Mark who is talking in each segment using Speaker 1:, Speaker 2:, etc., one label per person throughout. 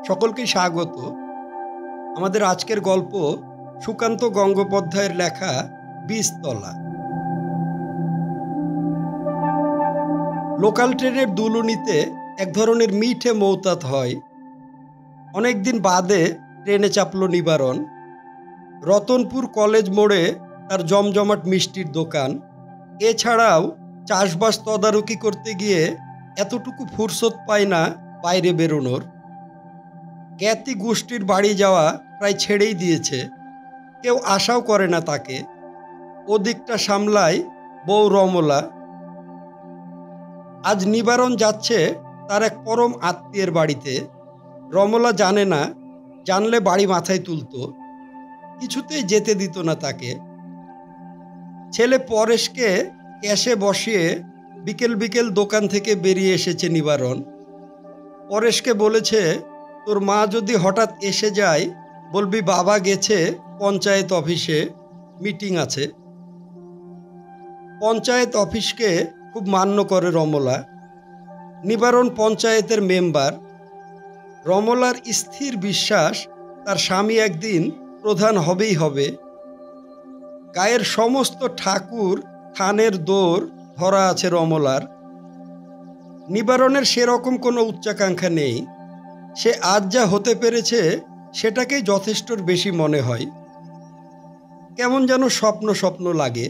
Speaker 1: সকলকে স্বাগত। আমাদের আজকের গল্প সুকান্ত গঙ্গোপাধ্যায়ের লেখা বীজতলা। লোকাল ট্রেনের দুলুনিতে এক ধরনের মিঠে মৌতাত হয়। অনেকদিন বাদে ট্রেনে চাপল নিবারণ। রতনপুর কলেজ মোড়ে তার জমজমাট মিষ্টির দোকান। এছাড়াও চাষবাস তদারকি করতে গিয়ে এতটুকু ফুরসত পায় না বাইরে বেরোনোর। জ্ঞাতি গোষ্ঠীর বাড়ি যাওয়া প্রায় ছেড়েই দিয়েছে, কেউ আশাও করে না তাকে। ওদিকটা সামলায় বউ রমলা। আজ নিবারণ যাচ্ছে তার এক পরম আত্মীয়ের বাড়িতে। রমলা জানে না, জানলে বাড়ি মাথায় তুলত, কিছুতেই যেতে দিত না তাকে। ছেলে পরেশকে ক্যাশে বসিয়ে বিকেল বিকেল দোকান থেকে বেরিয়ে এসেছে নিবারণ। পরেশকে বলেছে, তোর মা যদি হঠাৎ এসে যায় বলবি বাবা গেছে পঞ্চায়েত অফিসে, মিটিং আছে। পঞ্চায়েত অফিসকে খুব মান্য করে রমলা। নিবারণ পঞ্চায়েতের মেম্বার। রমলার স্থির বিশ্বাস তার স্বামী একদিন প্রধান হবেই হবে। গায়ের সমস্ত ঠাকুর থানের দৌড় ধরা আছে রমলার। নিবারণের সেরকম কোনো উচ্চাকাঙ্ক্ষা নেই। সে আজ যা হতে পেরেছে সেটাকেই যথেষ্টর বেশি মনে হয়। কেমন যেন স্বপ্ন স্বপ্ন লাগে।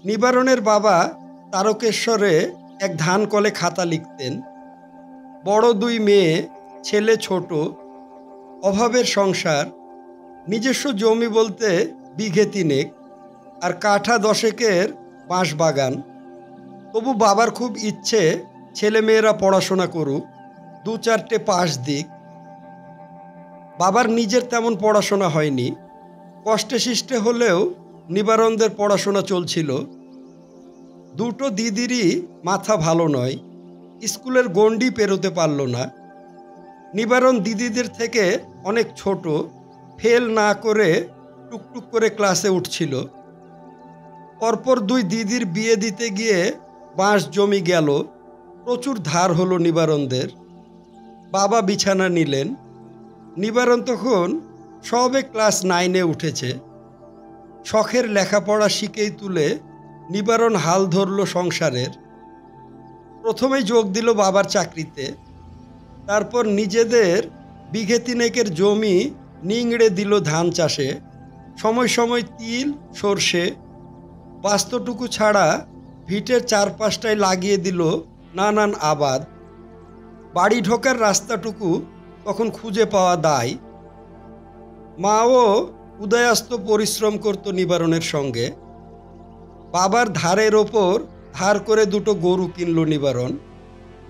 Speaker 1: নিবারণের বাবা তারকেশ্বরে এক ধান কলে খাতা লিখতেন। বড় দুই মেয়ে, ছেলে ছোট, অভাবের সংসার। নিজস্ব জমি বলতে বিঘে তিনেক, আর কাঠা দশেকের বাঁশ বাগান। তবু বাবার খুব ইচ্ছে ছেলেমেয়েরা পড়াশোনা করুক, দু চারটে পাশ দিক। বাবার নিজের তেমন পড়াশোনা হয়নি, কষ্টে শিষ্টে হলেও নিবারণদের পড়াশোনা চলছিল। দুটো দিদিরই মাথা ভালো নয়, স্কুলের গণ্ডি পেরোতে পারল না। নিবারণ দিদিদের থেকে অনেক ছোট, ফেল না করে টুকটুক করে ক্লাসে উঠছিল। পরপর দুই দিদির বিয়ে দিতে গিয়ে বাঁশ জমি গেল, প্রচুর ধার হলো নিবারণদের। বাবা বিছানা নিলেন। নিবারণ তখন সবে ক্লাস 9-এ উঠেছে। শখের লেখাপড়া শিখেই তুলে নিবারণ হাল ধরল সংসারের। প্রথমেই যোগ দিল বাবার চাকরিতে, তারপর নিজেদের বিঘে তিনেকের জমি নিংড়ে দিল ধান চাষে। সময় সময় তিল, সর্ষে। বাস্তটুকু ছাড়া ভিটের চারপাশটায় লাগিয়ে দিল নানান আবাদ। বাড়ি ঢোকার রাস্তাটুকু তখন খুঁজে পাওয়া দায়। মাও উদয়াস্ত পরিশ্রম করত নিবারণের সঙ্গে। বাবার ধারের ওপর ধার করে দুটো গরু কিনল নিবারণ,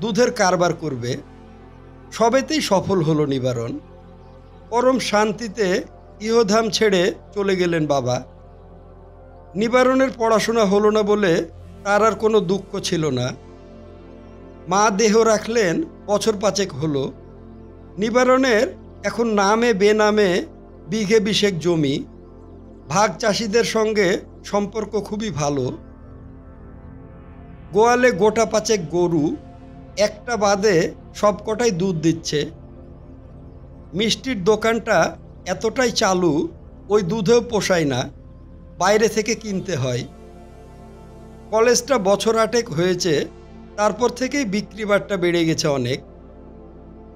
Speaker 1: দুধের কারবার করবে। সবেতেই সফল হলো নিবারণ। পরম শান্তিতে ইহধাম ছেড়ে চলে গেলেন বাবা। নিবারণের পড়াশোনা হলো না বলে তার আর কোনো দুঃখ ছিল না। মা দেহ রাখলেন বছর 5 হলো। নিবারণের এখন নামে বেনামে বিঘে 20 জমি। ভাগ চাষিদের সঙ্গে সম্পর্ক খুবই ভালো। গোয়ালে গোটা 5 গরু, একটা বাদে সবকটাই দুধ দিচ্ছে। মিষ্টির দোকানটা এতটাই চালু, ওই দুধেও পোষায় না, বাইরে থেকে কিনতে হয়। কলেজটা বছর 8 হয়েছে, তারপর থেকেই বিক্রি বাট্টা বেড়ে গেছে অনেক।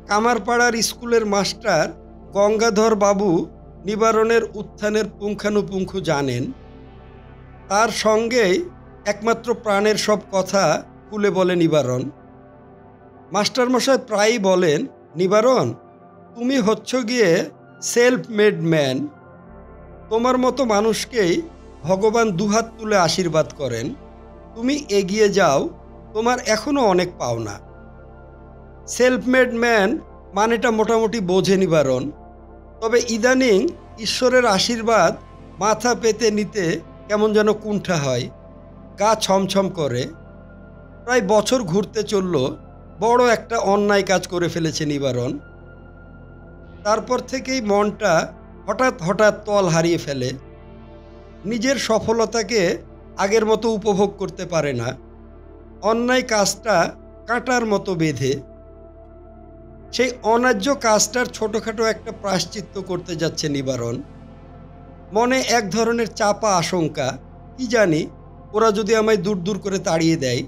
Speaker 1: কামারপাড়ার স্কুলের মাস্টার গঙ্গাধর বাবু নিবারণের উত্থানের পুঙ্খানুপুঙ্খ জানেন। তার সঙ্গেই একমাত্র প্রাণের সব কথা খুলে বলে নিবারণ। মাস্টারমশাই প্রায়ই বলেন, নিবারণ, তুমি হচ্ছ গিয়ে সেলফ মেড ম্যান। তোমার মতো মানুষকেই ভগবান দুহাত তুলে আশীর্বাদ করেন। তুমি এগিয়ে যাও, তোমার এখনো অনেক পাওনা। সেলফ মেড ম্যান মানেটা মোটামুটি বোঝে নিবারণ। তবে ইদানিং ঈশ্বরের আশীর্বাদ মাথা পেতে নিতে কেমন যেন কুণ্ঠা হয়, গা ছমছম করে। প্রায় বছর ঘুরতে চলল, বড় একটা অন্যায় কাজ করে ফেলেছে নিবারণ। তারপর থেকেই মনটা হঠাৎ হঠাৎ তল হারিয়ে ফেলে। নিজের সফলতাকে আগের মতো উপভোগ করতে পারে না। অন্যায় কাজটা কাঁটার মতো বেঁধে। সেই অন্যায্য কাজটার ছোটোখাটো একটা প্রায়শ্চিত্ত করতে যাচ্ছে নিবারণ। মনে এক ধরনের চাপা আশঙ্কা, কি জানি ওরা যদি আমায় দূর দূর করে তাড়িয়ে দেয়।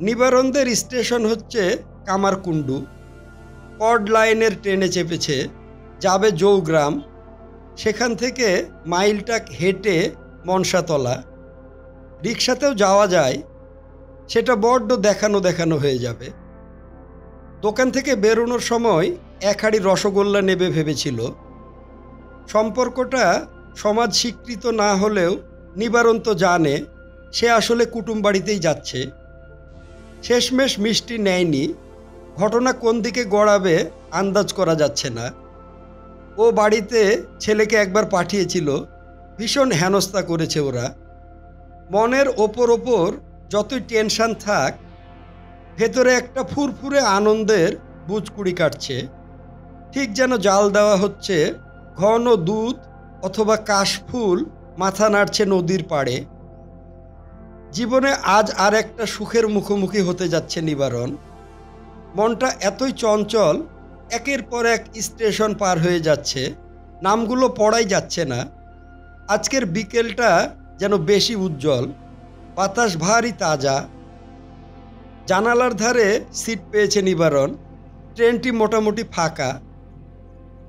Speaker 1: নিবারণদের স্টেশন হচ্ছে কামারকুণ্ডু। কর্ড লাইনের ট্রেনে চেপেছে, যাবে জৌগ্রাম, সেখান থেকে মাইলটাক হেঁটে মনসাতলা। রিক্সাতেও যাওয়া যায়, সেটা বড্ড দেখানো দেখানো হয়ে যাবে। দোকান থেকে বেরোনোর সময় এক হাঁড়ি রসগোল্লা নেবে ভেবেছিল। সম্পর্কটা সমাজ স্বীকৃত না হলেও নিবারণ তো জানে সে আসলে কুটুম বাড়িতেই যাচ্ছে। শেষমেশ মিষ্টি নেয়নি। ঘটনা কোন দিকে গড়াবে আন্দাজ করা যাচ্ছে না। ও বাড়িতে ছেলেকে একবার পাঠিয়েছিল, ভীষণ হেনস্থা করেছে ওরা। মনের ওপর যতই টেনশন থাক, ভেতরে একটা ফুরফুরে আনন্দের বুজকুড়ি কাটছে। ঠিক যেন জাল দেওয়া হচ্ছে ঘন দুধ অথবা কাশফুল মাথা নাড়ছে নদীর পাড়ে। জীবনে আজ আর একটা সুখের মুখোমুখি হতে যাচ্ছে নিবারণ। মনটা এতই চঞ্চল, একের পর এক স্টেশন পার হয়ে যাচ্ছে, নামগুলো পড়াই যাচ্ছে না। আজকের বিকেলটা যেন বেশি উজ্জ্বল, বাতাস ভারী তাজা। জানালার ধারে সিট পেয়েছে নিবারণ। ট্রেনটি মোটামুটি ফাঁকা।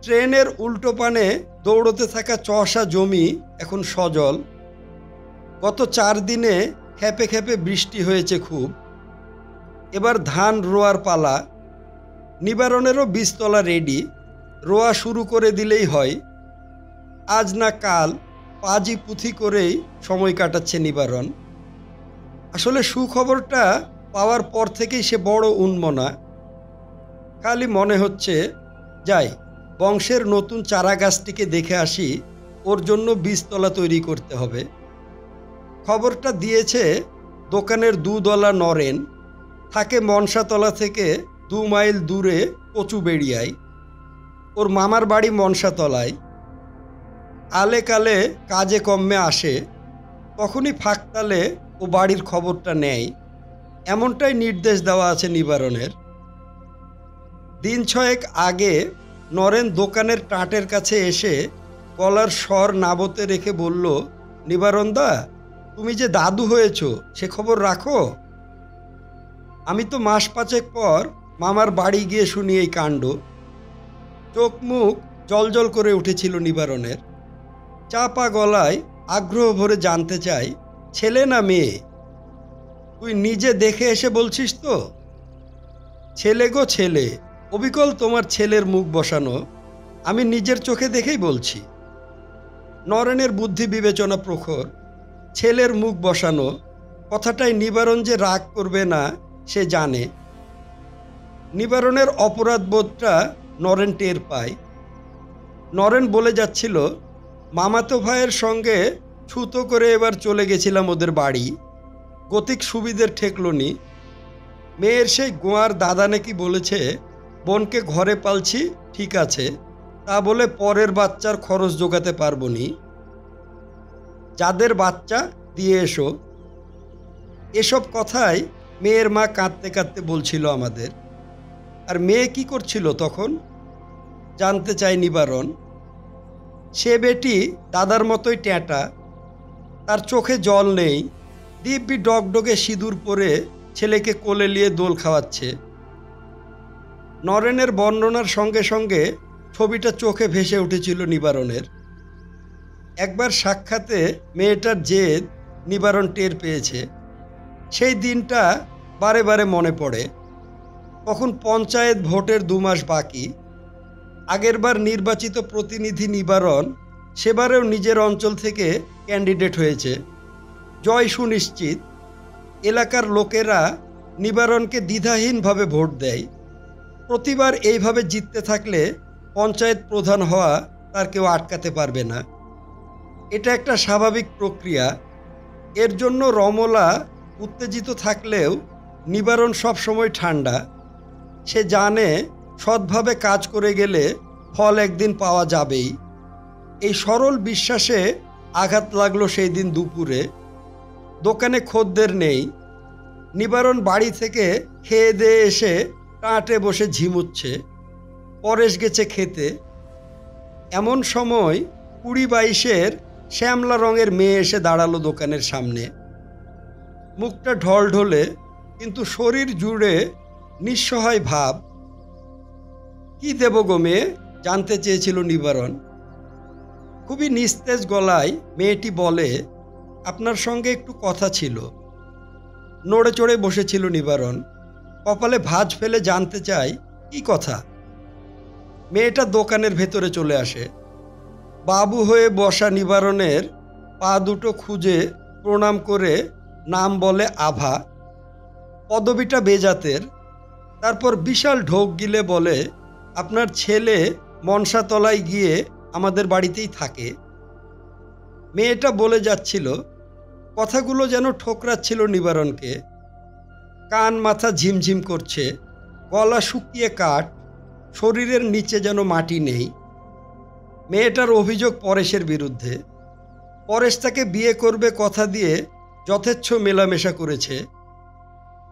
Speaker 1: ট্রেনের উল্টো পানে দৌড়তে থাকা চষা জমি এখন সজল। গত 4 দিনে খেপে খেপে বৃষ্টি হয়েছে খুব। এবার ধান রোয়ার পালা। নিবারণেরও বীজতলা রেডি, রোয়া শুরু করে দিলেই হয়। আজ না কাল পাজি পুঁথি করেই সময় কাটাচ্ছে নিবারণ। আসলে সুখবরটা পাওয়ার পর থেকেই সে বড় উন্মনা। খালি মনে হচ্ছে, যাই বংশের নতুন চারা গাছটিকে দেখে আসি, ওর জন্য বীজতলা তৈরি করতে হবে। খবরটা দিয়েছে দোকানের দুধওয়ালা নরেন, থাকে মনসাতলা থেকে 2 মাইল দূরে কচুবেড়িয়ায়। ওর মামার বাড়ি মনসাতলায়। আলে কালে কাজে কম্মে আসে, তখনই ফাঁকতালে ও বাড়ির খবরটা নেয়, এমনটাই নির্দেশ দেওয়া আছে নিবারণের। দিন 6 আগে নরেন দোকানের টাটের কাছে এসে গলার স্বর নাবতে রেখে বলল, নিবারণদা, তুমি যে দাদু হয়েছ সে খবর রাখো। আমি তো মাস 5 পর মামার বাড়ি গিয়ে শুনি এই কাণ্ড। চোখ মুখ জলজল করে উঠেছিল নিবারণের। চাপা গলায় আগ্রহ ভরে জানতে চাই, ছেলে না মেয়ে? তুই নিজে দেখে এসে বলছিস তো? ছেলে গো ছেলে, অবিকল তোমার ছেলের মুখ বসানো, আমি নিজের চোখে দেখেই বলছি। নরেনের বুদ্ধি বিবেচনা প্রখর। ছেলের মুখ বসানো কথাটাই নিবারণ যে রাগ করবে না সে জানে। নিবারণের অপরাধবোধটা নরেন টের পায়। নরেন বলে যাচ্ছিল, মামাতো ভাইয়ের সঙ্গে ছুতো করে এবার চলে গেছিলাম ওদের বাড়ি, গতিক সুবিধের ঠেকলনি। মেয়ের সেই গোয়ার দাদা নাকি বলেছে, বোনকে ঘরে পালছি ঠিক আছে, তা বলে পরের বাচ্চার খরচ জোগাতে পারবো নি। যাদের বাচ্চা দিয়ে এসো। এসব কথাই মেয়ের মা কাঁদতে কাঁদতে বলছিল আমাদের। আর মেয়ে কি করছিল তখন জানতে চায় নিবারণ। সে বেটি দাদার মতোই ট্যাঁটা, তার চোখে জল নেই, দিব্যি ডগডগে সিঁদুর পরে ছেলেকে কোলে নিয়ে দোল খাওয়াচ্ছে। নরেনের বর্ণনার সঙ্গে সঙ্গে ছবিটা চোখে ভেসে উঠেছিল নিবারণের। একবার সাক্ষাতে মেয়েটার জেদ নিবারণ টের পেয়েছে। সেই দিনটা বারে বারে মনে পড়ে। তখন পঞ্চায়েত ভোটের 2 মাস বাকি। আগেরবার নির্বাচিত প্রতিনিধি নিবারণ সেবারেও নিজের অঞ্চল থেকে ক্যান্ডিডেট হয়েছে, জয় সুনিশ্চিত। এলাকার লোকেরা নিবারণকে দ্বিধাহীনভাবে ভোট দেয়। প্রতিবার এইভাবে জিততে থাকলে পঞ্চায়েত প্রধান হওয়া তার কেউ আটকাতে পারবে না। এটা একটা স্বাভাবিক প্রক্রিয়া। এর জন্য রমলা উত্তেজিত থাকলেও নিবারণ সবসময় ঠান্ডা। সে জানে সৎভাবে কাজ করে গেলে ফল একদিন পাওয়া যাবেই। এই সরল বিশ্বাসে আঘাত লাগলো সেই দিন দুপুরে। দোকানে খদ্দের নেই। নিবারণ বাড়ি থেকে খেয়ে দিয়ে এসে টাটে বসে ঝিমুচ্ছে। পরেশ গেছে খেতে। এমন সময় ২০-২২-এর শ্যামলা রঙের মেয়ে এসে দাঁড়ালো দোকানের সামনে। মুখটা ঢলঢলে, কিন্তু শরীর জুড়ে নিঃসহায় ভাব। কি দেব গো মেয়ে, জানতে চেয়েছিল নিবারণ। খুবই নিস্তেজ গলায় মেয়েটি বলে, আপনার সঙ্গে একটু কথা ছিল। নড়ে চড়ে বসেছিল নিবারণ। কপালে ভাঁজ ফেলে জানতে চায় কি কথা। মেয়েটা দোকানের ভেতরে চলে আসে। বাবু হয়ে বসা নিবারণের পা দুটো খুঁজে প্রণাম করে নাম বলে আভা। পদবিটা বেজাতের। তারপর বিশাল ঢোক গিলে বলে, আপনার ছেলে মনসাতলায় গিয়ে আমাদের বাড়িতেই থাকে। মেয়েটা বলে যাচ্ছিল, কথাগুলো যেন ঠোকরাচ্ছিল নিবারণকে। কান মাথা ঝিমঝিম করছে, গলা শুকিয়ে কাঠ, শরীরের নিচে যেন মাটি নেই। মেয়েটার অভিযোগ পরেশের বিরুদ্ধে। পরেশ তাকে বিয়ে করবে কথা দিয়ে যথেচ্ছ মেলামেশা করেছে।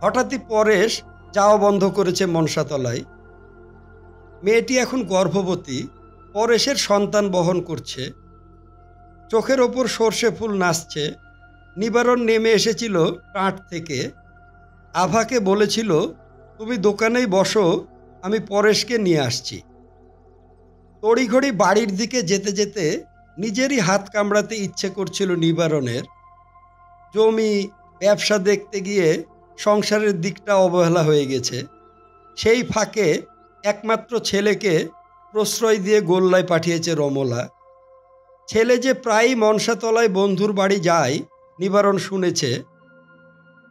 Speaker 1: হঠাৎই পরেশ যাওয়া বন্ধ করেছে মনসাতলায়। মেয়েটি এখন গর্ভবতী, পরেশের সন্তান বহন করছে। চোখের ওপর সর্ষে ফুল নাচছে। নিবারণ নেমে এসেছিল টাঁট থেকে। আভাকে বলেছিল, তুমি দোকানেই বসো, আমি পরেশকে নিয়ে আসছি। তড়িঘড়ি বাড়ির দিকে যেতে যেতে নিজেরই হাত কামড়াতে ইচ্ছে করছিল নিবারণের। জমি ব্যবসা দেখতে গিয়ে সংসারের দিকটা অবহেলা হয়ে গেছে। সেই ফাঁকে একমাত্র ছেলেকে প্রশ্রয় দিয়ে গোল্লায় পাঠিয়েছে রমলা। ছেলে যে প্রায়ই মনসাতলায় বন্ধুর বাড়ি যায় নিবারণ শুনেছে।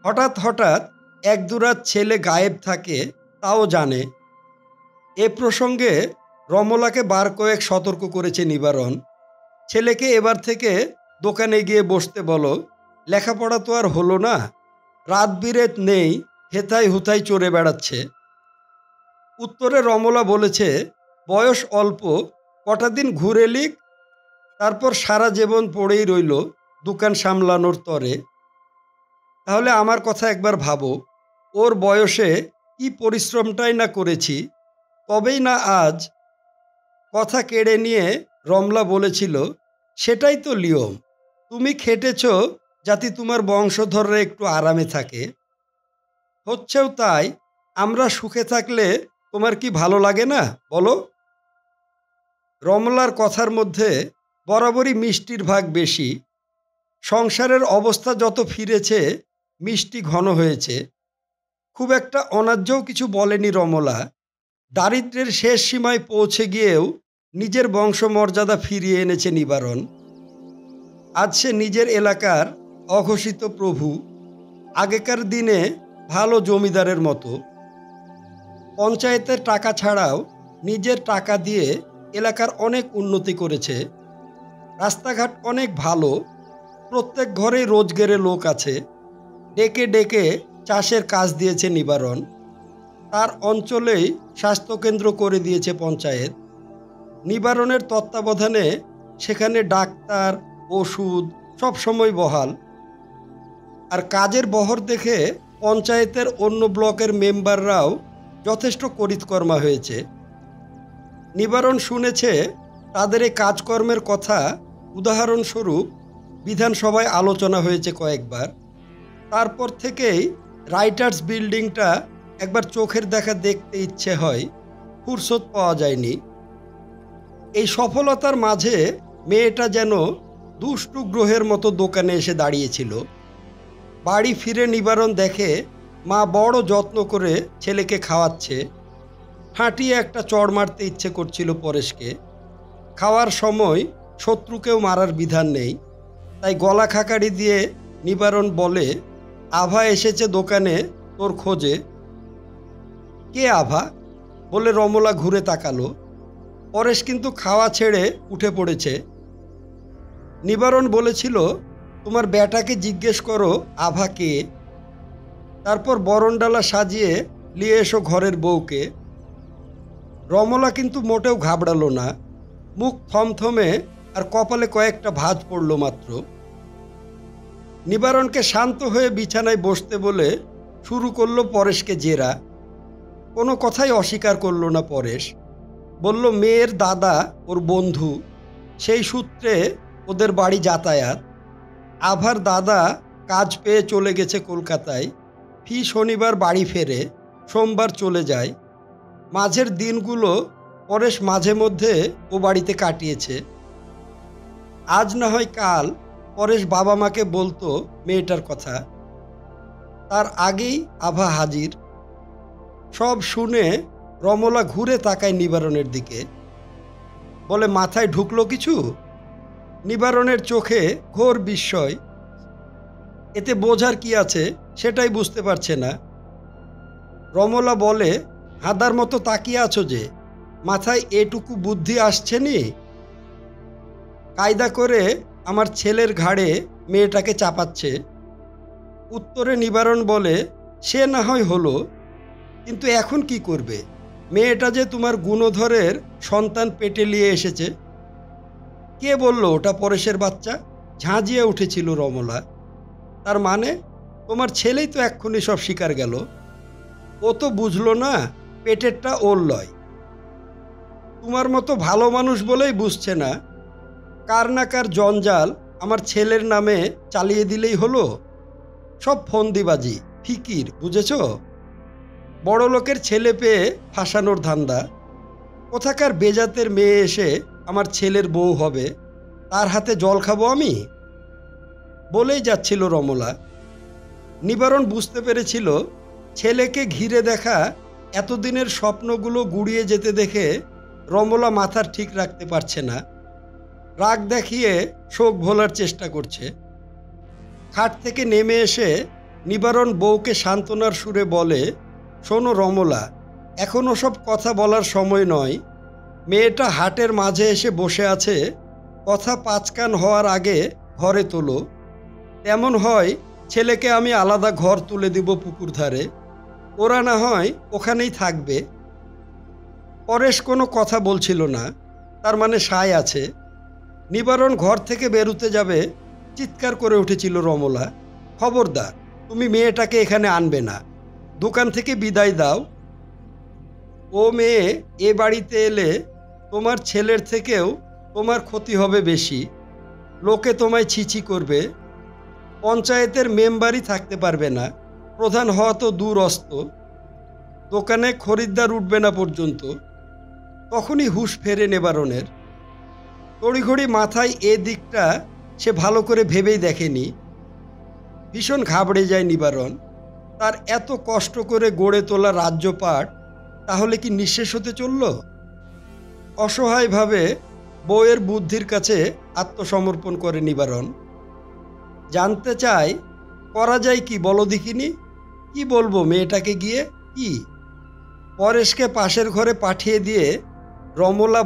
Speaker 1: হঠাৎ হঠাৎ এক দুরাত ছেলে গায়েব থাকে তাও জানে। এ প্রসঙ্গে রমলাকে বার কয়েক সতর্ক করেছে নিবারণ। ছেলেকে এবার থেকে দোকানে গিয়ে বসতে বলো, লেখাপড়া তো আর হলো না, রাত বিরেত নেই, হেথায় হুথায় চড়ে বেড়াচ্ছে। উত্তরে রমলা বলেছে, বয়স অল্প, কটা দিন ঘুরে লিক, তারপর সারা জীবন পড়েই রইল দোকান সামলানোর তরে। তাহলে আমার কথা একবার ভাবো, ওর বয়সে কি পরিশ্রমটাই না করেছি, তবেই না আজ। কথা কেড়ে নিয়ে রমলা বলেছিল, সেটাই তো নিয়ম, তুমি খেটেছ যাতে তোমার বংশধররা একটু আরামে থাকে। হচ্ছেও তাই। আমরা সুখে থাকলে তোমার কি ভালো লাগে না বলো? রমলার কথার মধ্যে বরাবরই মিষ্টির ভাগ বেশি। সংসারের অবস্থা যত ফিরেছে মিষ্টি ঘন হয়েছে। খুব একটা অন্যায্যও কিছু বলেনি রমলা। দারিদ্র্যের শেষ সীমায় পৌঁছে গিয়েও নিজের বংশমর্যাদা ফিরিয়ে এনেছে নিবারণ। আজ সে নিজের এলাকার অঘোষিত প্রভু। আগেকার দিনে ভালো জমিদারের মতো। পঞ্চায়েতের টাকা ছাড়াও নিজের টাকা দিয়ে এলাকার অনেক উন্নতি করেছে। রাস্তাঘাট অনেক ভালো। প্রত্যেক ঘরেই রোজগারের লোক আছে। ডেকে ডেকে চাষের কাজ দিয়েছে নিবারণ। তার অঞ্চলেই স্বাস্থ্যকেন্দ্র করে দিয়েছে পঞ্চায়েত। নিবারণের তত্ত্বাবধানে সেখানে ডাক্তার, ওষুধ সবসময় বহাল। আর কাজের বহর দেখে পঞ্চায়েতের অন্য ব্লকের মেম্বাররাও যথেষ্ট করিতকর্মা হয়েছে। নিবারণ শুনেছে তাদের এই কাজকর্মের কথা উদাহরণস্বরূপ বিধানসভায় আলোচনা হয়েছে কয়েকবার। তারপর থেকেই রাইটার্স বিল্ডিংটা একবার চোখের দেখা দেখতে ইচ্ছে হয়, ফুরসত পাওয়া যায়নি। এই সফলতার মাঝে মেয়েটা যেন দুষ্টু গ্রহের মতো দোকানে এসে দাঁড়িয়েছিল। বাড়ি ফিরে নিবারণ দেখে মা বড় যত্ন করে ছেলেকে খাওয়াচ্ছে। হাঁটিয়ে একটা চড় মারতে ইচ্ছে করছিল পরেশকে। খাওয়ার সময় শত্রুকেও মারার বিধান নেই, তাই গলা খাকারি দিয়ে নিবারণ বলে, আভা এসেছে দোকানে তোর খোঁজে। কে আভা? বলে রমলা ঘুরে তাকালো। পরেশ কিন্তু খাওয়া ছেড়ে উঠে পড়েছে। নিবারণ বলেছিল, তোমার বেটাকে জিজ্ঞেস করো আভা কে। তারপর বরণডালা সাজিয়ে নিয়ে এসো ঘরের বউকে। রমলা কিন্তু মোটেও ঘাবড়ালো না। মুখ থমথমে, আর কপালে কয়েকটা ভাঁজ পড়ল মাত্র। নিবারণকে শান্ত হয়ে বিছানায় বসতে বলে শুরু করলো পরেশকে জেরা। কোনো কথাই অস্বীকার করল না পরেশ। বলল মেয়ের দাদা ওর বন্ধু, সেই সূত্রে ওদের বাড়ি যাতায়াত। আভার দাদা কাজ পেয়ে চলে গেছে কলকাতায়, ফি শনিবার বাড়ি ফেরে, সোমবার চলে যায়। মাঝের দিনগুলো পরেশ মাঝে মধ্যে ও বাড়িতে কাটিয়েছে। আজ না হয় কাল পরেশ বাবা মাকে বলতো মেয়েটার কথা। তার আগেই আভা হাজির। সব শুনে রমলা ঘুরে তাকায় নিবারণের দিকে, বলে মাথায় ঢুকলো কিছু? নিবারণের চোখে ঘোর বিস্ময়। এতে বোঝার কি আছে সেটাই বুঝতে পারছে না। রমলা বলে, হাদার মতো তাকিয়ে আছো যে, মাথায় এটুকু বুদ্ধি আসছে নি? কায়দা করে আমার ছেলের ঘাড়ে মেয়েটাকে চাপাচ্ছে। উত্তরে নিবারণ বলে, সে না হয় হলো, কিন্তু এখন কি করবে? মেয়েটা যে তোমার গুণধরের সন্তান পেটে নিয়ে এসেছে। কে বলল ওটা পরেশের বাচ্চা? ঝাঁঝিয়ে উঠেছিল রমলা। তার মানে তোমার ছেলেই তো এক্ষুনি সব স্বীকার গেল। ও তো বুঝলো না পেটেরটা ওর লয়। তোমার মতো ভালো মানুষ বলেই বুঝছে না। কার না কার জঞ্জাল আমার ছেলের নামে চালিয়ে দিলেই হলো। সব ফন্দিবাজি, ফিকির, বুঝেছ? বড় লোকের ছেলে পেয়ে ফাঁসানোর ধান্দা। কোথাকার বেজাতের মেয়ে এসে আমার ছেলের বউ হবে, তার হাতে জল খাবো আমি? বলেই যাচ্ছিল রমলা। নিবারণ বুঝতে পেরেছিল ছেলেকে ঘিরে দেখা এতদিনের স্বপ্নগুলো গুড়িয়ে যেতে দেখে রমলা মাথার ঠিক রাখতে পারছে না। রাগ দেখিয়ে শোক ভোলার চেষ্টা করছে। খাট থেকে নেমে এসে নিবারণ বউকে সান্ত্বনার সুরে বলে, শোনো রমলা, এখন ওসব কথা বলার সময় নয়। মেয়েটা হাটের মাঝে এসে বসে আছে, কথা পাঁচকান হওয়ার আগে ঘরে তোলো। তেমন হয় ছেলেকে আমি আলাদা ঘর তুলে দিব পুকুর ধারে, ওরা না হয় ওখানেই থাকবে। পরেশ কোনো কথা বলছিল না, তার মানে সায় আছে। নিবারণ ঘর থেকে বেরুতে যাবে, চিৎকার করে উঠেছিল রমলা, খবরদার, তুমি মেয়েটাকে এখানে আনবে না, দোকান থেকে বিদায় দাও। ও মেয়ে এ বাড়িতে এলে তোমার ছেলের থেকেও তোমার ক্ষতি হবে বেশি। লোকে তোমায় ছিছি করবে। পঞ্চায়েতের মেম্বারই থাকতে পারবে না, প্রধান হওয়া তো দূরস্ত। দোকানে খরিদ্দার উঠবে না পর্যন্ত। তখনই হুঁশ ফেরে নিবারণের। তড়িঘড়ি মাথায় এ দিকটা সে ভালো করে ভেবেই দেখেনি। ভীষণ ঘাবড়ে যায় নিবারণ। তার এত কষ্ট করে গড়ে তোলা রাজ্যপাট তাহলে কি নিঃশেষ হতে চলল? অসহায়ভাবে বউয়ের বুদ্ধির কাছে আত্মসমর্পণ করে নিবারণ। জানতে চায়, করা যায় কি বলো দেখিনি? কি বলবো মেয়েটাকে গিয়ে? কি? পরেশকে পাশের ঘরে পাঠিয়ে দিয়ে রমলা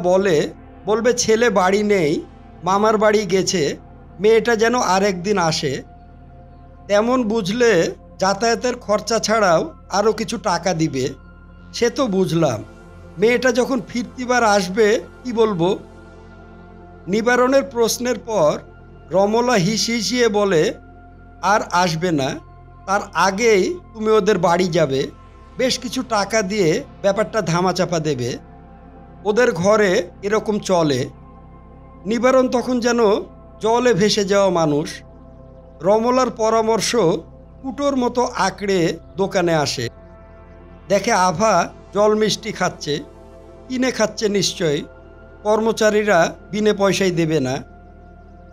Speaker 1: বলবে ছেলে বাড়ি নেই, মামার বাড়ি গেছে, মেয়েটা যেন আরেকদিন আসে। তেমন বুঝলে যাতায়াতের খরচা ছাড়াও আরও কিছু টাকা দিবে। সে তো বুঝলাম, মেয়েটা যখন ফিরতিবার আসবে কি বলবো? নিবারণের প্রশ্নের পর রমলা হিসিয়ে বলে, আর আসবে না, তার আগেই তুমি ওদের বাড়ি যাবে, বেশ কিছু টাকা দিয়ে ব্যাপারটা ধামাচাপা দেবে। ওদের ঘরে এরকম চলে। নিবারণ তখন যেন জলে ভেসে যাওয়া মানুষ। রমলার পরামর্শ কুটোর মতো আঁকড়ে দোকানে আসে। দেখে আভা জল মিষ্টি খাচ্ছে, কিনে খাচ্ছে নিশ্চয়, কর্মচারীরা বিনে পয়সায় দেবে না।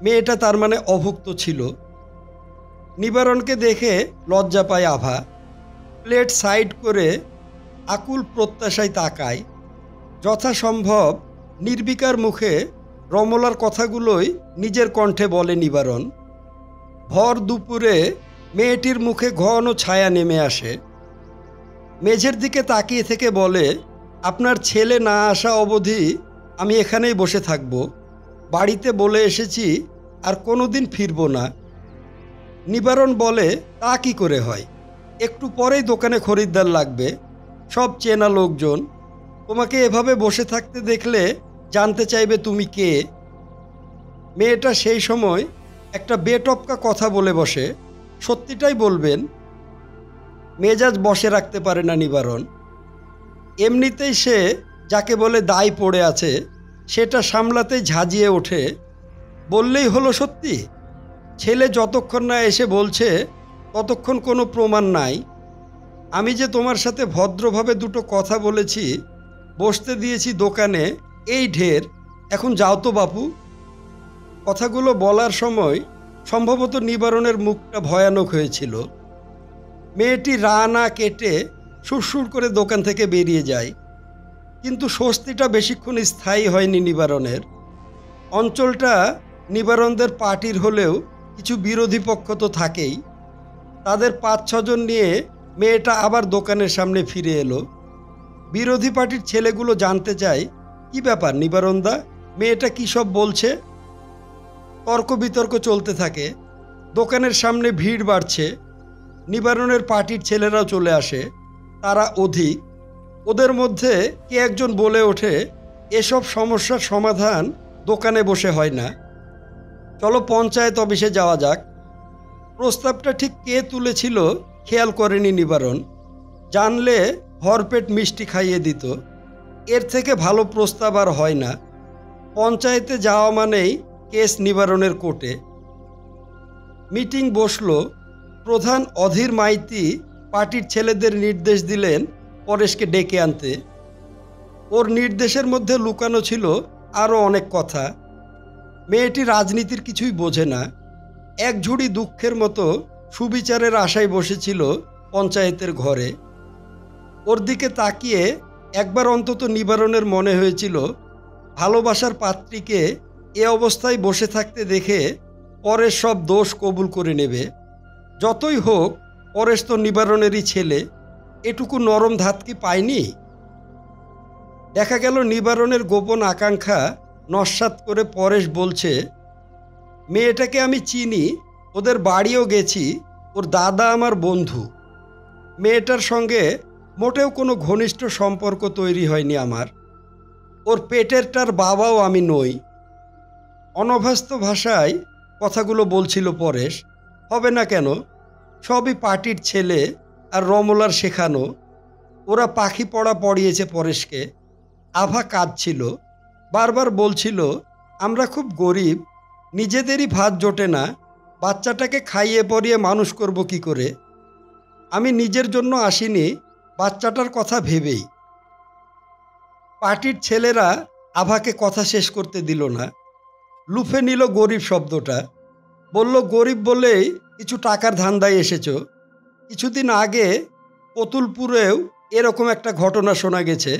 Speaker 1: মেয়েটা তার মানে অভুক্ত ছিল। নিবারণকে দেখে লজ্জা পায় আভা। প্লেট সাইড করে আকুল প্রত্যাশায় তাকায়। যথাসম্ভব নির্বিকার মুখে রমলার কথাগুলোই নিজের কণ্ঠে বলে নিবারণ। ভর দুপুরে মেয়েটির মুখে ঘন ছায়া নেমে আসে। মেঝের দিকে তাকিয়ে থেকে বলে, আপনার ছেলে না আসা অবধি আমি এখানেই বসে থাকব। বাড়িতে বলে এসেছি আর কোনোদিন ফিরব না। নিবারণ বলে, তা কি করে হয়? একটু পরেই দোকানে খরিদ্দার লাগবে, সব চেনা লোকজন। তোমাকে এভাবে বসে থাকতে দেখলে জানতে চাইবে তুমি কে। মেয়েটা সেই সময় একটা বেটপকা কথা বলে বসে, সত্যিটাই বলবেন। মেজাজ বসে রাখতে পারে না নিবারণ। এমনিতেই সে যাকে বলে দায় পড়ে আছে সেটা সামলাতেই ঝাঁঝিয়ে ওঠে। বললেই হলো সত্যি? ছেলে যতক্ষণ না এসে বলছে ততক্ষণ কোনো প্রমাণ নাই। আমি যে তোমার সাথে ভদ্রভাবে দুটো কথা বলেছি, বসতে দিয়েছি দোকানে, এই ঢের। এখন যাও তো বাপু। কথাগুলো বলার সময় সম্ভবত নিবারণের মুখটা ভয়ানক হয়েছিল। মেয়েটি রা না কেটে সুরসুর করে দোকান থেকে বেরিয়ে যায়। কিন্তু স্বস্তিটা বেশিক্ষণ স্থায়ী হয়নি নিবারণের। অঞ্চলটা নিবারণদের পার্টির হলেও কিছু বিরোধী পক্ষ তো থাকেই। তাদের ৫-৬ জন নিয়ে মেয়েটা আবার দোকানের সামনে ফিরে এলো। বিরোধী পার্টির ছেলেগুলো জানতে চায়, কি ব্যাপার নিবারণদা, মেয়েটা কী সব বলছে। তর্ক বিতর্ক চলতে থাকে। দোকানের সামনে ভিড় বাড়ছে। নিবারণের পার্টির ছেলেরাও চলে আসে, তারা অধিক। ওদের মধ্যে কে একজন বলে ওঠে, এসব সমস্যার সমাধান দোকানে বসে হয় না, চলো পঞ্চায়েত অফিসে যাওয়া যাক। প্রস্তাবটা ঠিক কে তুলেছিল খেয়াল করেনি নিবারণ। জানলে ভরপেট মিষ্টি খাইয়ে দিত। এর থেকে ভালো প্রস্তাব আর হয় না। পঞ্চায়েতে যাওয়া মানেই কেস নিবারণের কোর্টে। মিটিং বসলো। প্রধান অধীর মাইতি পার্টির ছেলেদের নির্দেশ দিলেন পরেশকে ডেকে আনতে। ওর নির্দেশের মধ্যে লুকানো ছিল আরও অনেক কথা। মেয়েটি রাজনীতির কিছুই বোঝে না। এক ঝুড়ি দুঃখের মতো সুবিচারের আশায় বসেছিল পঞ্চায়েতের ঘরে। ওর দিকে তাকিয়ে একবার অন্তত নিবারণের মনে হয়েছিল, ভালোবাসার পাত্রীকে এ অবস্থায় বসে থাকতে দেখে পরেশ সব দোষ কবুল করে নেবে। যতই হোক পরেশ তো নিবারণেরই ছেলে, এটুকু নরম ধাত কি পায়নি? দেখা গেল নিবারণের গোপন আকাঙ্ক্ষা নস্যাৎ করে পরেশ বলছে, মেয়েটাকে আমি চিনি, ওদের বাড়িও গেছি, ওর দাদা আমার বন্ধু। মেয়েটার সঙ্গে মোটেও কোনো ঘনিষ্ঠ সম্পর্ক তৈরি হয়নি আমার। ওর পেটেরটার বাবাও আমি নই। অনভ্যস্ত ভাষায় কথাগুলো বলছিল পরেশ। হবে না কেন? সবই পার্টির ছেলে আর রমলার শেখানো। ওরা পাখি পড়া পড়িয়েছে পরেশকে। আভা কাঁদছিল, বারবার বলছিল, আমরা খুব গরিব, নিজেদেরই ভাত জোটে না, বাচ্চাটাকে খাইয়ে পরিয়ে মানুষ করব কি করে। আমি নিজের জন্য আসিনি, বাচ্চাটার কথা ভেবেই। পার্টির ছেলেরা আভাকে কথা শেষ করতে দিল না। লুফে নিল গরিব শব্দটা। বলল, গরিব বলেই কিছু টাকার ধান্দায় এসেছ। কিছুদিন আগে পতুলপুরেও এরকম একটা ঘটনা শোনা গেছে।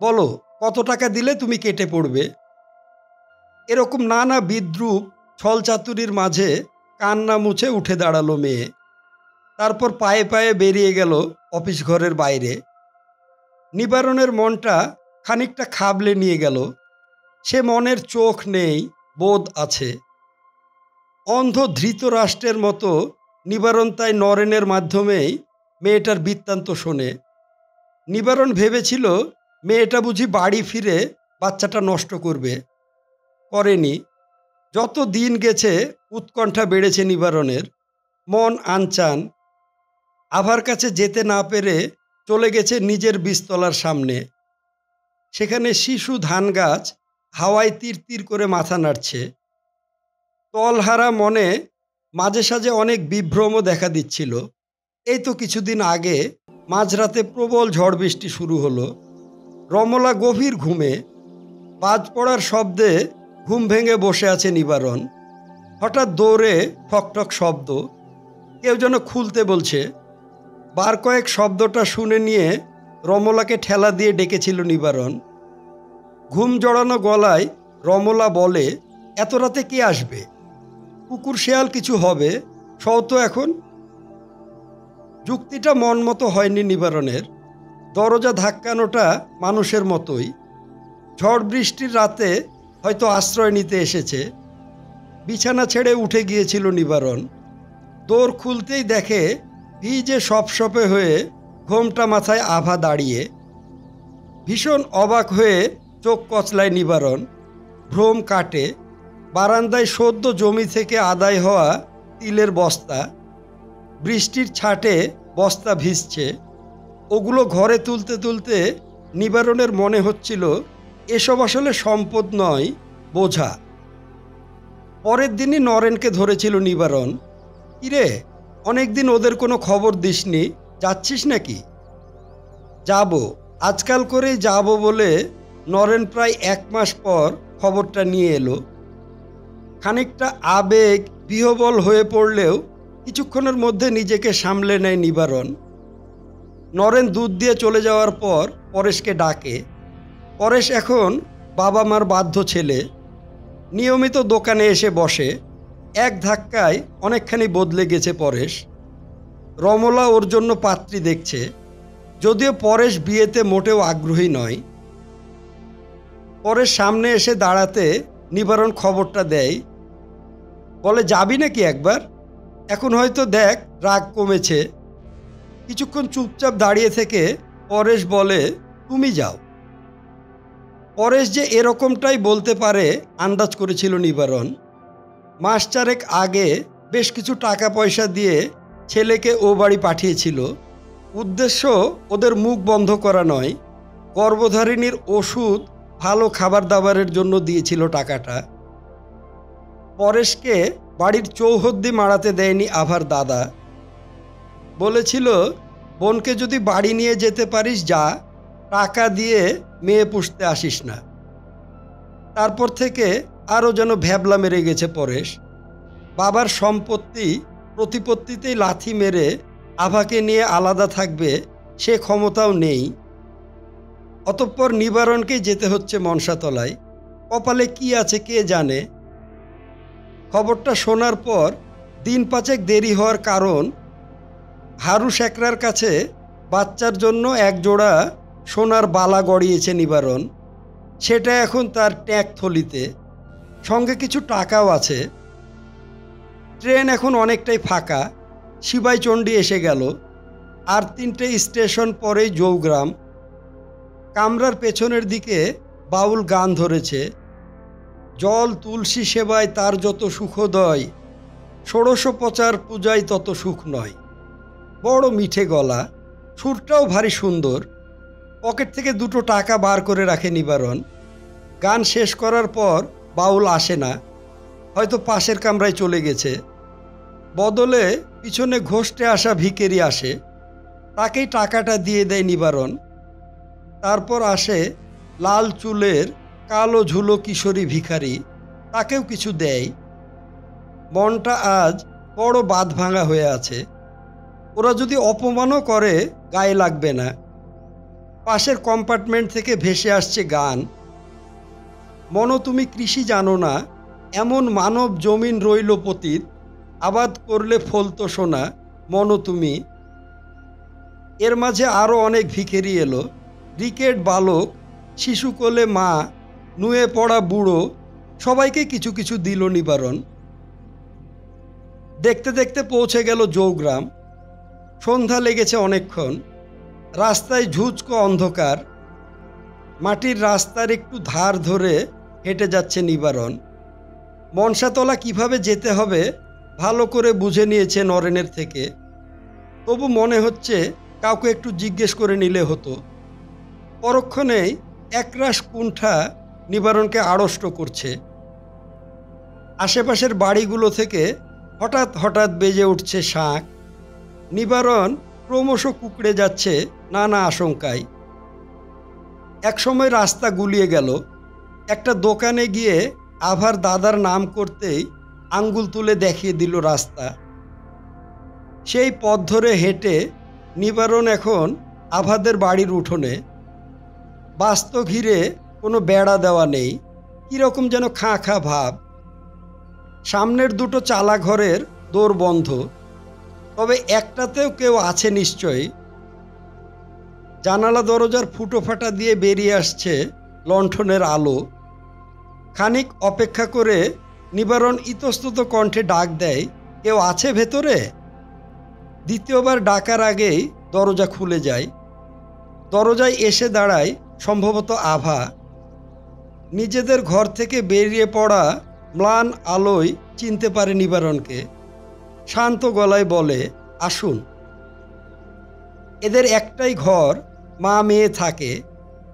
Speaker 1: বলো, কত টাকা দিলে তুমি কেটে পড়বে? এরকম নানা বিদ্রূপ ছলচাতুরির মাঝে কান্না মুছে উঠে দাঁড়ালো মেয়ে। তারপর পায়ে পায়ে বেরিয়ে গেল অফিস ঘরের বাইরে। নিবারণের মনটা খানিকটা খাবলে নিয়ে গেল। সে মনের চোখ নেই, বোধ আছে। অন্ধ ধৃতরাষ্ট্রের মতো নিবারণ তাই নরেনের মাধ্যমেই মেয়েটার বৃত্তান্ত শোনে। নিবারণ ভেবেছিল মেয়েটা বুঝি বাড়ি ফিরে বাচ্চাটা নষ্ট করবে। করেনি। যত দিন গেছে উৎকণ্ঠা বেড়েছে নিবারণের। মন আনচান। আভার কাছে যেতে না পেরে চলে গেছে নিজের বীজতলার সামনে। সেখানে শিশু ধান গাছ হাওয়ায় তীর তীর করে মাথা নাড়ছে। তলহারা মনে মাঝে সাঝে অনেক বিভ্রমও দেখা দিচ্ছিল। এই তো কিছুদিন আগে মাঝরাতে প্রবল ঝড় বৃষ্টি শুরু হলো। রমলা গভীর ঘুমে। বাজ পড়ার শব্দে ঘুম ভেঙে বসে আছে নিবারণ। হঠাৎ দৌড়ে ঠকঠক শব্দ, কেউ যেন খুলতে বলছে। বার কয়েক শব্দটা শুনে নিয়ে রমলাকে ঠেলা দিয়ে ডেকেছিল নিবারণ। ঘুম জড়ানো গলায় রমলা বলে, এত রাতে কে আসবে? কুকুর শেয়াল কিছু হবে, সও তো এখন। যুক্তিটা মন মতো হয়নি নিবারণের। দরজা ধাক্কানোটা মানুষের মতোই। ঝড় বৃষ্টির রাতে হয়তো আশ্রয় নিতে এসেছে। বিছানা ছেড়ে উঠে গিয়েছিল নিবারণ। দোর খুলতেই দেখে ভিজে সপসপে হয়ে ঘোমটা মাথায় আভা দাঁড়িয়ে। ভীষণ অবাক হয়ে চোখ কচলায় নিবারণ। ভ্রম কাটে। বারান্দায় সদ্য জমি থেকে আদায় হওয়া তিলের বস্তা। বৃষ্টির ছাটে বস্তা ভিজছে। ওগুলো ঘরে তুলতে তুলতে নিবারণের মনে হচ্ছিল এসব আসলে সম্পদ নয়, বোঝা। পরের দিনই নরেনকে ধরেছিল নিবারণ। কিরে, অনেকদিন ওদের কোনো খবর দিসনি, যাচ্ছিস নাকি? যাব, আজকাল করেই যাব বলে নরেন প্রায় 1 মাস পর খবরটা নিয়ে এলো। খানিকটা আবেগ বিহ্বল হয়ে পড়লেও কিছুক্ষণের মধ্যে নিজেকে সামলে নেয় নিবারণ। নরেন দুধ দিয়ে চলে যাওয়ার পর পরেশকে ডাকে। পরেশ এখন বাবা মার বাধ্য ছেলে, নিয়মিত দোকানে এসে বসে। এক ধাক্কায় অনেকখানি বদলে গেছে পরেশ। রমলা ওর জন্য পাত্রী দেখছে, যদিও পরেশ বিয়েতে মোটেও আগ্রহী নয়। পরেশ সামনে এসে দাঁড়াতে নিবারণ খবরটা দেয়, বলে যাবি নাকি একবার? এখন হয়তো দেখ রাগ কমেছে। কিছুক্ষণ চুপচাপ দাঁড়িয়ে থেকে পরেশ বলে, তুমি যাও। পরেশ যে এরকমটাই বলতে পারে আন্দাজ করেছিল নিবারণ। মাস 4 আগে বেশ কিছু টাকা পয়সা দিয়ে ছেলেকে ও বাড়ি পাঠিয়েছিল। উদ্দেশ্য ওদের মুখ বন্ধ করা নয়, গর্ভধারিণীর ওষুধ, ভালো খাবার দাবারের জন্য দিয়েছিল টাকাটা। পরেশকে বাড়ির চৌহদ্দি মারাতে দেয়নি আভার দাদা। বলেছিল, বোনকে যদি বাড়ি নিয়ে যেতে পারিস যা, টাকা দিয়ে মেয়ে পুষতে আসিস না। তারপর থেকে আরও যেন ভ্যাবলা মেরে গেছে পরেশ। বাবার সম্পত্তি প্রতিপত্তিতেই লাথি মেরে আভাকে নিয়ে আলাদা থাকবে সে ক্ষমতাও নেই। অতঃপর নিবারণকেই যেতে হচ্ছে মনসাতলায়। কপালে কি আছে কে জানে। খবরটা শোনার পর দিন 5 দেরি হওয়ার কারণ, হারু শেখরার কাছে বাচ্চার জন্য এক জোড়া সোনার বালা গড়িয়েছে নিবারণ। সেটা এখন তার ট্যাঁক থলিতে, সঙ্গে কিছু টাকাও আছে। ট্রেন এখন অনেকটাই ফাঁকা। শিবাইচণ্ডী এসে গেল। আর 3টে স্টেশন পরেই জৌগ্রাম। কামরার পেছনের দিকে বাউল গান ধরেছে, জল তুলসী সেবায় তার যত সুখোদয়, ষোড়শোপচার পূজায় তত সুখ নয়। বড় মিঠে গলা, সুরটাও ভারী সুন্দর। পকেট থেকে 2টো টাকা বার করে রাখে নিবারণ। গান শেষ করার পর বাউল আসে না, হয়তো পাশের কামরায় চলে গেছে। বদলে পিছনে ঘষ্টে আসা ভিখারি আসে, তাকেই টাকাটা দিয়ে দেয় নিবারণ। তারপর আসে লাল চুলের কালো ঝুলো কিশোরী ভিখারি, তাকেও কিছু দেয়। মনটা আজ বড় বাঁধভাঙা হয়ে আছে। ওরা যদি অপমানও করে গায়ে লাগবে না। পাশের কম্পার্টমেন্ট থেকে ভেসে আসছে গান, মনো তুমি কৃষি জানো না, এমন মানব জমিন রইল পতিত, আবাদ করলে ফলতো সোনা, মনো তুমি। এর মাঝে আরও অনেক ভিখারি এলো। রিকেট বালক, শিশু কোলে মা, নুয়ে পড়া বুড়ো, সবাইকে কিছু কিছু দিল নিবারণ। দেখতে দেখতে পৌঁছে গেল জৌগ্রাম। সন্ধ্যা লেগেছে অনেকক্ষণ। রাস্তায় ঝুঁচকো অন্ধকার। মাটির রাস্তার একটু ধার ধরে হেঁটে যাচ্ছে নিবারণ। মনসাতলা কিভাবে যেতে হবে ভালো করে বুঝে নিয়েছে নরেনের থেকে। তবু মনে হচ্ছে কাউকে একটু জিজ্ঞেস করে নিলে হতো। পরক্ষণেই একরাশ কুণ্ঠা নিবারণকে আড়ষ্ট করছে। আশেপাশের বাড়িগুলো থেকে হঠাৎ হঠাৎ বেজে উঠছে শাঁখ। নিবারণ ক্রমশ কুঁকড়ে যাচ্ছে নানা আশঙ্কায়। একসময় রাস্তা গুলিয়ে গেল। একটা দোকানে গিয়ে আভার দাদার নাম করতেই আঙ্গুল তুলে দেখিয়ে দিল রাস্তা। সেই পথ ধরে হেঁটে নিবারণ এখন আভাদের বাড়ির উঠোনে। বাস্ত ঘিরে কোনো বেড়া দেওয়া নেই, কীরকম যেন খাঁ খাঁ ভাব। সামনের 2টো চালা ঘরের দোর বন্ধ, তবে একটাতেও কেউ আছে নিশ্চয়ই। জানালা দরজার ফুটো ফাটা দিয়ে বেরিয়ে আসছে লণ্ঠনের আলো। খানিক অপেক্ষা করে নিবারণ ইতস্তত কণ্ঠে ডাক দেয়, কেউ আছে ভেতরে? দ্বিতীয়বার ডাকার আগেই দরজা খুলে যায়। দরজায় এসে দাঁড়ায় সম্ভবত আভা। নিজেদের ঘর থেকে বেরিয়ে পড়া ম্লান আলোয় চিনতে পারে নিবারণকে। শান্ত গলায় বলে, আসুন। এদের একটাই ঘর, মা মেয়ে থাকে।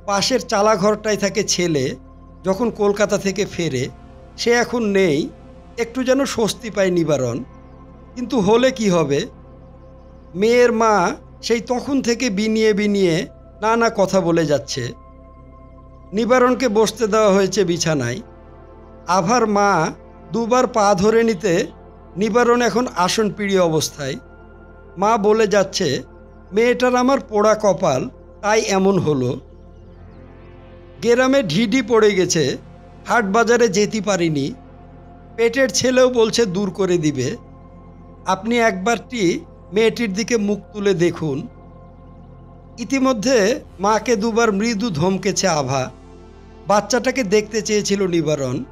Speaker 1: পাশের চালা ঘরটায় থাকে ছেলে। যখন কলকাতা থেকে ফেরে, সে এখন নেই। একটু যেন স্বস্তি পায় নিবারণ। কিন্তু হলে কি হবে? মেয়ের মা সেই তখন থেকে বিনিয়ে বিনিয়ে নানা কথা বলে যাচ্ছে। নিবারণকে বসতে দেওয়া হয়েছে বিছানায়। আভার মা দুবার পা ধরে নিতে নিবারণ এখন আসনপিড়ি অবস্থায়। মা বলে যাচ্ছে, মেয়েটার আমার পোড়া কপাল, তাই এমন হলো। গ্রামে ঢিঢি পড়ে গেছে, হাট বাজারে যেতে পারিনি। পেটের ছেলেও বলছে দূর করে দিবে। আপনি একবারটি মেয়েটির দিকে মুখ তুলে দেখুন। ইতিমধ্যে মাকে দুবার মৃদু ধমকেছে আভা। বাচ্চাটাকে দেখতে চেয়েছিল নিবারণ।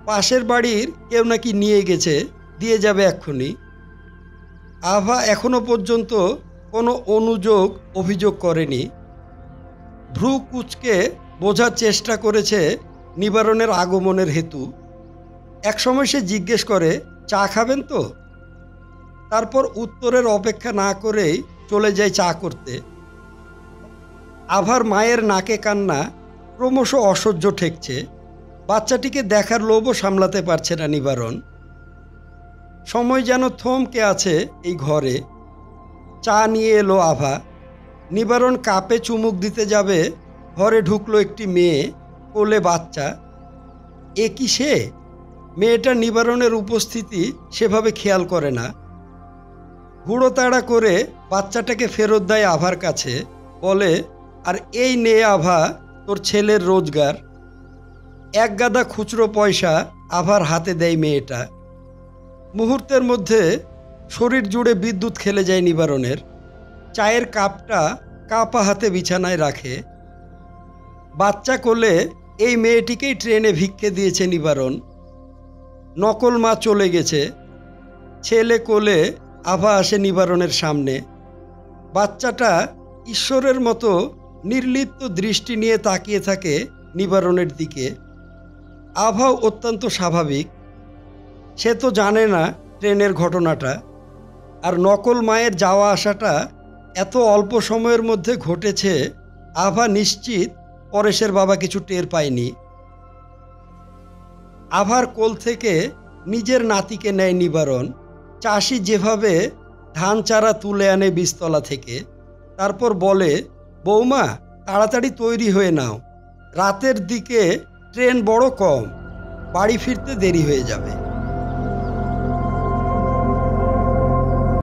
Speaker 1: পাশের বাড়ির কেউ নাকি নিয়ে গেছে, দিয়ে যাবে এক্ষুনি। আভা এখনো পর্যন্ত কোনো অনুযোগ অভিযোগ করেনি। ভ্রু কুঁচকে বোঝার চেষ্টা করেছে নিবারণের আগমনের হেতু। একসময় সে জিজ্ঞেস করে, চা খাবেন তো? তারপর উত্তরের অপেক্ষা না করেই চলে যায় চা করতে। আভার মায়ের নাকে কান্না ক্রমশ অসহ্য ঠেকছে। বাচ্চাটিকে দেখার লোভও সামলাতে পারছে না নিবারণ। সময় যেন থমকে আছে এই ঘরে। চা নিয়ে এলো আভা। নিবারণ কাপে চুমুক দিতে যাবে, ঘরে ঢুকলো একটি মেয়ে, কোলে বাচ্চা। এ কি সে? মেয়েটা নিবারণের উপস্থিতি সেভাবে খেয়াল করে না। হুড়োতাড়া করে বাচ্চাটাকে ফেরত দেয় আভার কাছে। বলে, আর এই নে আভা তোর ছেলের রোজগার। এক গাদা খুচরো পয়সা আভার হাতে দেয় মেয়েটা। মুহূর্তের মধ্যে শরীর জুড়ে বিদ্যুৎ খেলে যায় নিবারণের। চায়ের কাপটা কাপা হাতে বিছানায় রাখে। বাচ্চা কোলে এই মেয়েটিকেই ট্রেনে ভিক্ষে দিয়েছে নিবারণ। নকল মা চলে গেছে। ছেলে কোলে আভা আসে নিবারণের সামনে। বাচ্চাটা ঈশ্বরের মতো নির্লিপ্ত দৃষ্টি নিয়ে তাকিয়ে থাকে নিবারণের দিকে। আভাও অত্যন্ত স্বাভাবিক। সে তো জানে না ট্রেনের ঘটনাটা। আর নকল মায়ের যাওয়া আসাটা এত অল্প সময়ের মধ্যে ঘটেছে, আভা নিশ্চিত পরেশের বাবা কিছু টের পায়নি। আভার কোল থেকে নিজের নাতিকে নেয় নিবারণ। চাষি যেভাবে ধান চারা তুলে আনে বীজতলা থেকে, তারপর বলে, বৌমা তাড়াতাড়ি তৈরি হয়ে নাও, রাতের দিকে ট্রেন বড় কম, বাড়ি ফিরতে দেরি হয়ে যাবে।